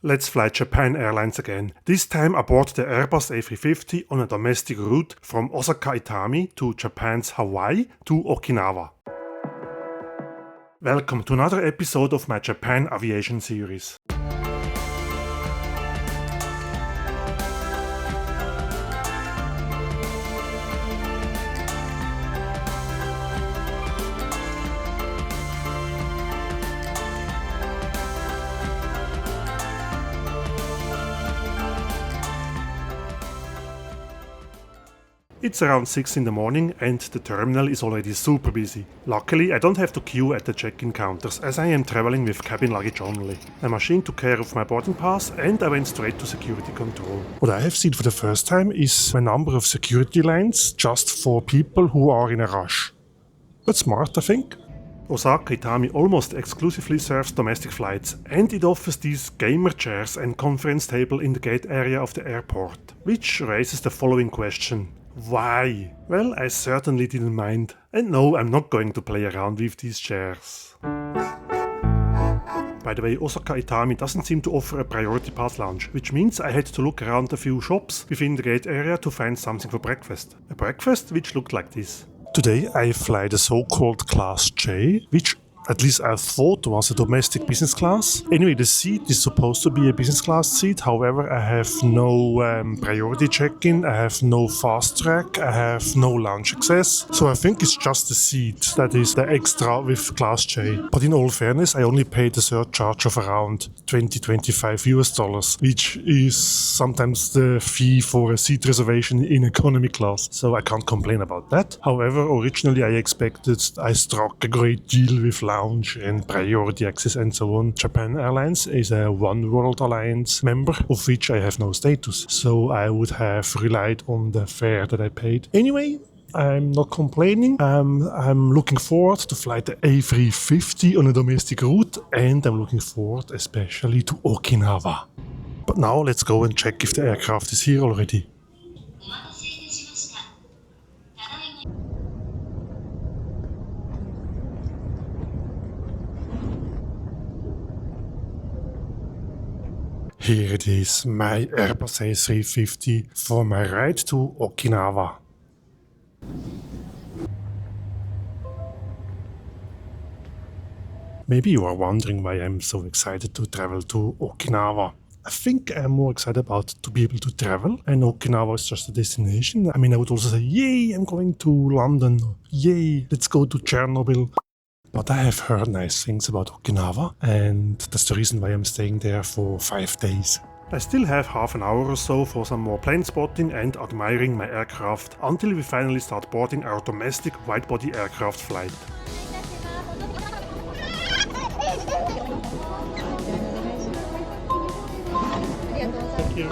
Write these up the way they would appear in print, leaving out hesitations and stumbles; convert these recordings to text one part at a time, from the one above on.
Let's fly Japan Airlines again, this time aboard the Airbus A350 on a domestic route from Osaka Itami to Japan's Hawaii to Okinawa. Welcome to another episode of my Japan Aviation series. It's around 6 in the morning and the terminal is already super busy. Luckily, I don't have to queue at the check-in counters as I am traveling with cabin luggage only. My machine took care of my boarding pass and I went straight to security control. What I have seen for the first time is a number of security lines just for people who are in a rush. That's smart, I think. Osaka Itami almost exclusively serves domestic flights and it offers these gamer chairs and conference table in the gate area of the airport, which raises the following question. Why? Well, I certainly didn't mind. And no, I'm not going to play around with these chairs. By the way, Osaka Itami doesn't seem to offer a priority pass lounge, which means I had to look around a few shops within the gate area to find something for breakfast. A breakfast which looked like this. Today I fly the so-called Class J, which at least I thought was a domestic business class. Anyway, the seat is supposed to be a business class seat, however I have no priority check-in, I have no fast track, I have no lounge access, so I think it's just the seat that is the extra with Class J. But in all fairness, I only paid a surcharge of around $20-25, which is sometimes the fee for a seat reservation in economy class, so I can't complain about that. However, originally I expected I struck a great deal with lounge and priority access and so on. Japan Airlines is a One World Alliance member, of which I have no status, so I would have relied on the fare that I paid. Anyway, I'm not complaining. I'm looking forward to fly the A350 on a domestic route, and I'm looking forward especially to Okinawa. But now let's go and check if the aircraft is here already. Here it is, my Airbus A350 for my ride to Okinawa. Maybe you are wondering why I'm so excited to travel to Okinawa. I think I'm more excited about to be able to travel, and Okinawa is just a destination. I mean, I would also say, yay, I'm going to London, yay, let's go to Chernobyl. But I have heard nice things about Okinawa, and that's the reason why I'm staying there for 5 days. I still have half an hour or so for some more plane spotting and admiring my aircraft until we finally start boarding our domestic wide-body aircraft flight. Thank you.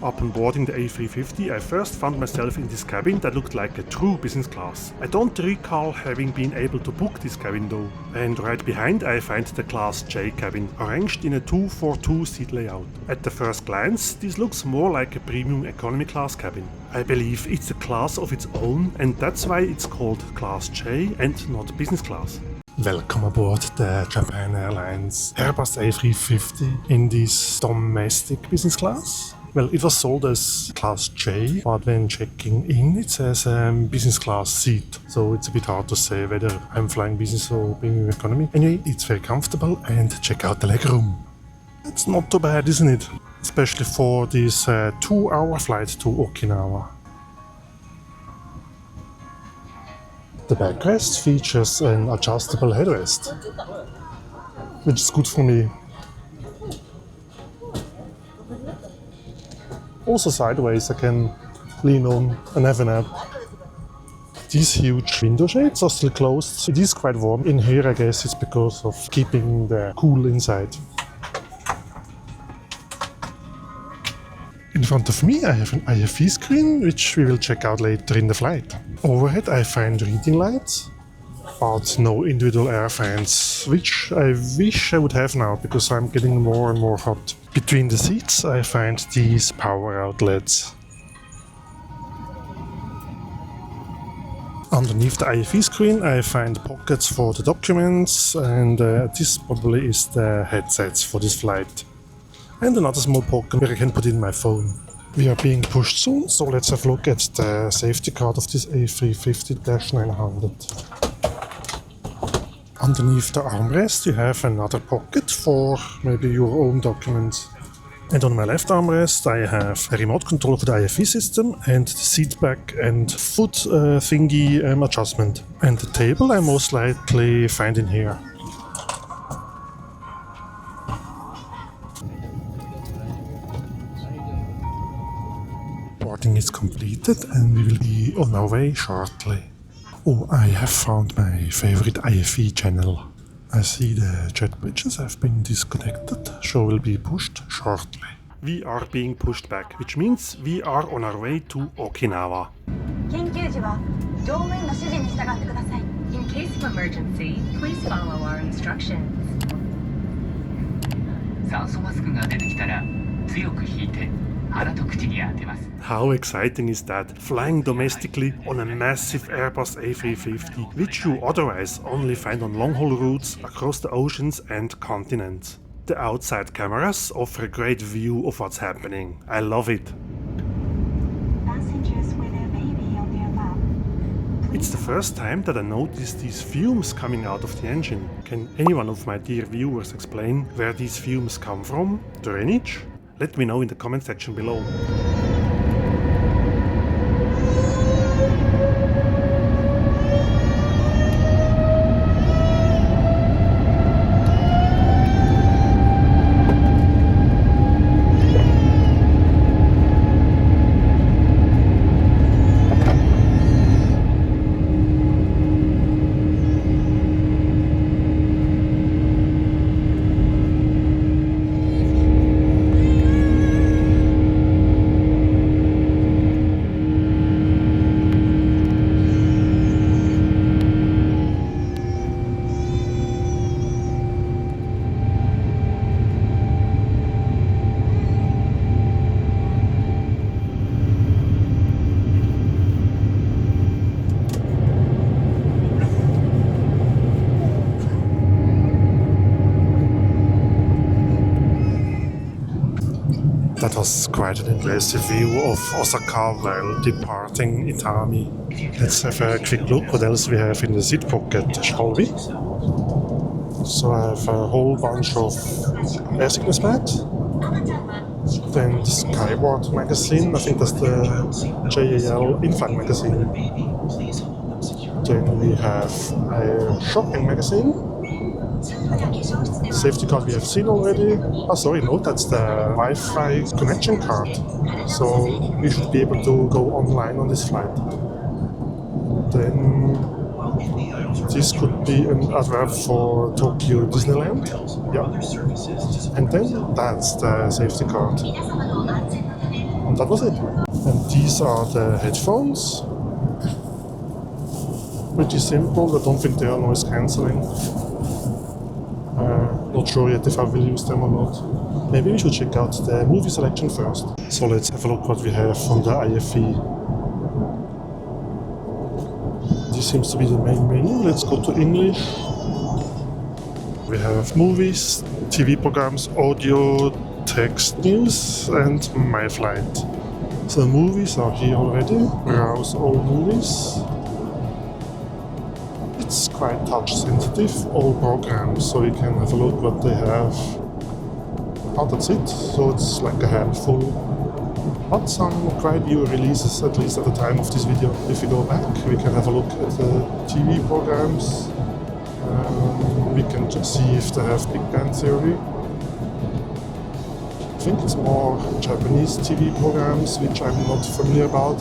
Upon boarding the A350, I first found myself in this cabin that looked like a true business class. I don't recall having been able to book this cabin though. And right behind I find the Class J cabin, arranged in a 2-4-2 seat layout. At the first glance, this looks more like a premium economy class cabin. I believe it's a class of its own, and that's why it's called Class J and not business class. Welcome aboard the Japan Airlines Airbus A350 in this domestic business class. Well, it was sold as Class J, but when checking in it says business class seat. So it's a bit hard to say whether I'm flying business or premium economy. Anyway, it's very comfortable, and check out the legroom. It's not too bad, isn't it? Especially for this 2-hour flight to Okinawa. The backrest features an adjustable headrest, which is good for me. Also sideways I can lean on and have a nap. These huge window shades are still closed. It is quite warm in here, I guess it's because of keeping the cool inside. In front of me I have an IFE screen, which we will check out later in the flight. Overhead I find reading lights, but no individual air fans, which I wish I would have now because I'm getting more and more hot. Between the seats I find these power outlets. Underneath the IFE screen I find pockets for the documents, and this probably is the headsets for this flight. And another small pocket where I can put in my phone. We are being pushed soon, so let's have a look at the safety card of this A350-900. Underneath the armrest you have another pocket for maybe your own documents. And on my left armrest I have a remote control for the IFE system and the seat back and foot thingy adjustment. And the table I most likely find in here. Boarding is completed and we will be on our way shortly. Oh, I have found my favorite IFE channel. I see the jet bridges have been disconnected, so will be pushed shortly. We are being pushed back, which means we are on our way to Okinawa. In case of emergency, please follow our instructions. How exciting is that? Flying domestically on a massive Airbus A350, which you otherwise only find on long-haul routes across the oceans and continents. The outside cameras offer a great view of what's happening. I love it. Passengers with their baby on their lap. It's the first time that I noticed these fumes coming out of the engine. Can anyone of my dear viewers explain where these fumes come from? Drainage? Let me know in the comment section below. That was quite an impressive view of Osaka while departing Itami. Let's have a quick look what else we have in the seat pocket, shall we? So I have a whole bunch of air sickness mats. Then the Skyward magazine, I think that's the JAL in-flight magazine. Then we have a shopping magazine. Safety card we have seen already. Oh, sorry, no, that's the Wi-Fi connection card. So we should be able to go online on this flight. Then this could be an advert for Tokyo Disneyland. Yeah. And then that's the safety card. And that was it. And these are the headphones. Pretty simple, I don't think they are noise cancelling. Not sure yet if I will use them or not. Maybe we should check out the movie selection first. So let's have a look what we have from the IFE. This seems to be the main menu. Let's go to English. We have movies, TV programs, audio, text news, and my flight. So the movies are here already. Browse all movies. It's quite touch sensitive, all programs, so you can have a look what they have. Oh, that's it, so it's like a handful. But some quite new releases, at least at the time of this video. If we go back, we can have a look at the TV programs. We can just see if they have Big Bang Theory. I think it's more Japanese TV programs, which I'm not familiar about,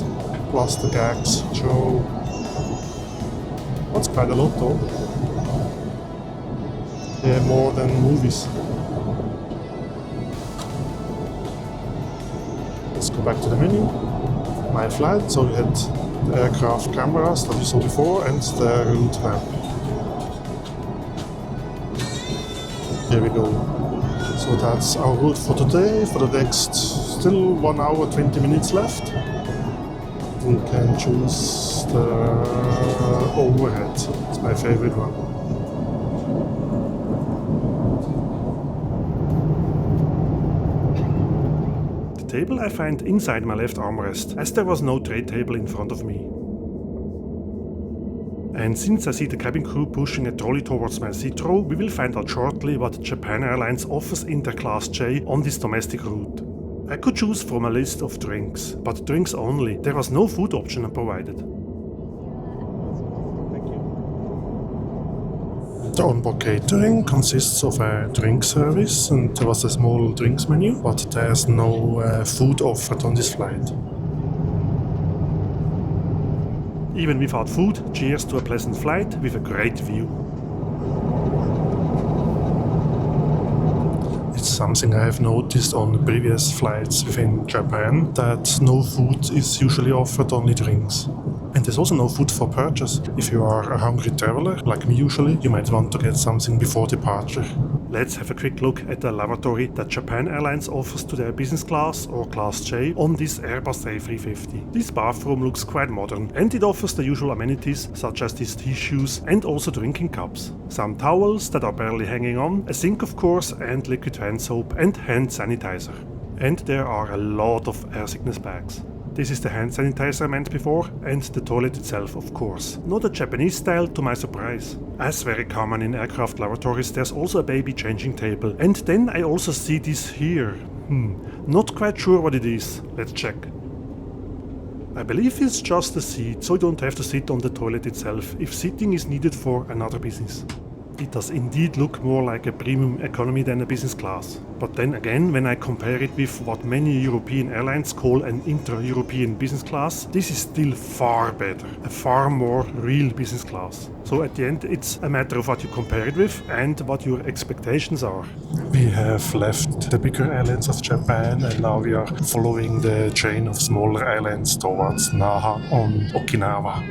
plus the gags show. That's quite a lot though. Yeah, more than movies. Let's go back to the menu. My flight, so we had the aircraft cameras that we saw before and the route map. Here we go. So that's our route for today. For the next, still 1 hour 20 minutes left. We can choose the overhead. It's my favorite one. The table I find inside my left armrest, as there was no tray table in front of me. And since I see the cabin crew pushing a trolley towards my seat row, we will find out shortly what Japan Airlines offers in their Class J on this domestic route. I could choose from a list of drinks, but drinks only. There was no food option provided. The onboard catering consists of a drink service and there was a small drinks menu, but there's no food offered on this flight. Even without food, cheers to a pleasant flight with a great view. It's something I have noticed on the previous flights within Japan, that no food is usually offered, only drinks. And there's also no food for purchase. If you are a hungry traveler, like me usually, you might want to get something before departure. Let's have a quick look at the lavatory that Japan Airlines offers to their business class or Class J on this Airbus A350. This bathroom looks quite modern and it offers the usual amenities such as these tissues and also drinking cups. Some towels that are barely hanging on, a sink of course, and liquid hand soap and hand sanitizer. And there are a lot of air sickness bags. This is the hand sanitizer I meant before, and the toilet itself, of course. Not a Japanese style to my surprise. As very common in aircraft lavatories, there's also a baby changing table. And then I also see this here. Not quite sure what it is. Let's check. I believe it's just a seat, so you don't have to sit on the toilet itself, if sitting is needed for another business. It does indeed look more like a premium economy than a business class. But then again, when I compare it with what many European airlines call an intra-European business class, this is still far better, a far more real business class. So at the end, it's a matter of what you compare it with and what your expectations are. We have left the bigger islands of Japan and now we are following the chain of smaller islands towards Naha on Okinawa.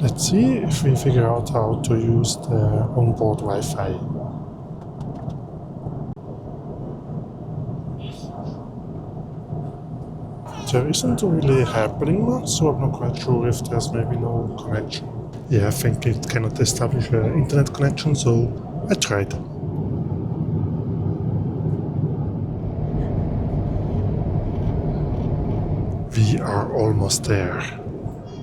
Let's see if we figure out how to use the onboard Wi-Fi. There isn't really happening much, so I'm not quite sure if there's maybe no connection. Yeah, I think it cannot establish an internet connection, so I tried. We are almost there.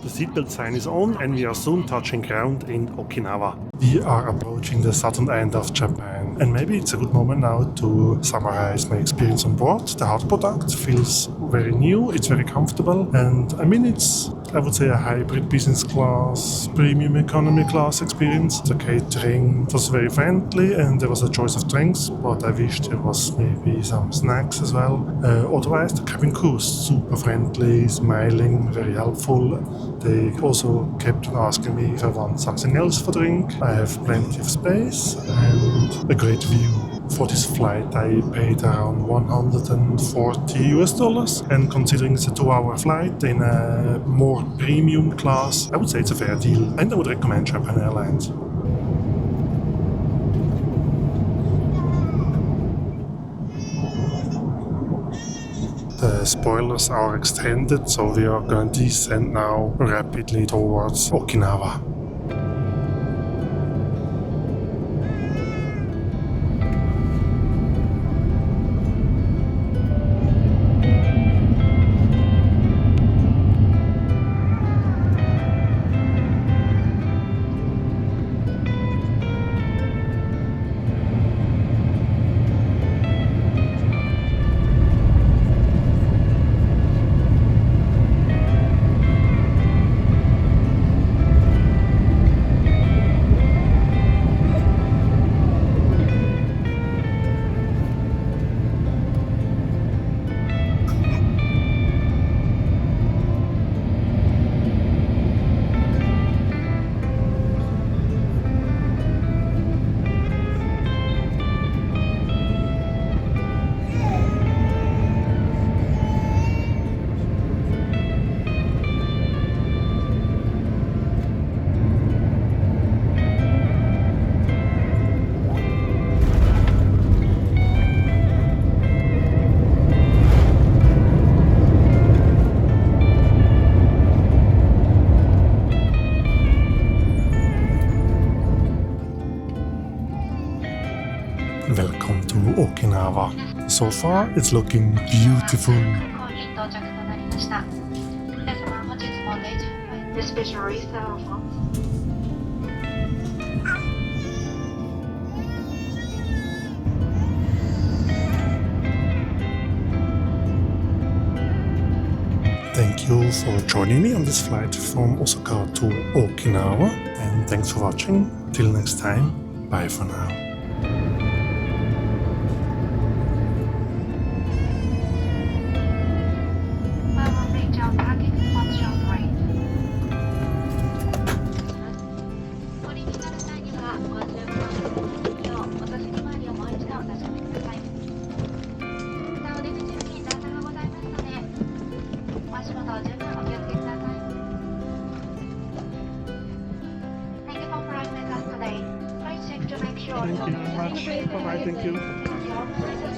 The seatbelt sign is on and we are soon touching ground in Okinawa. We are approaching the southern end of Japan and maybe it's a good moment now to summarize my experience on board. The hard product feels very new, it's very comfortable and I mean it's, I would say, a hybrid business class, premium economy class experience. The catering was very friendly and there was a choice of drinks, but I wish there was maybe some snacks as well. Otherwise, the cabin crew is super friendly, smiling, very helpful. They also kept on asking me if I want something else for drink. I have plenty of space and a great view. For this flight I paid around $140 and considering it's a 2-hour flight in a more premium class, I would say it's a fair deal and I would recommend Japan Airlines. The spoilers are extended, so we are going to descend now rapidly towards Okinawa. Okinawa. So far, it's looking beautiful. Thank you for joining me on this flight from Osaka to Okinawa, and thanks for watching. Till next time, bye for now. Thank you very much. Bye-bye. Thank you.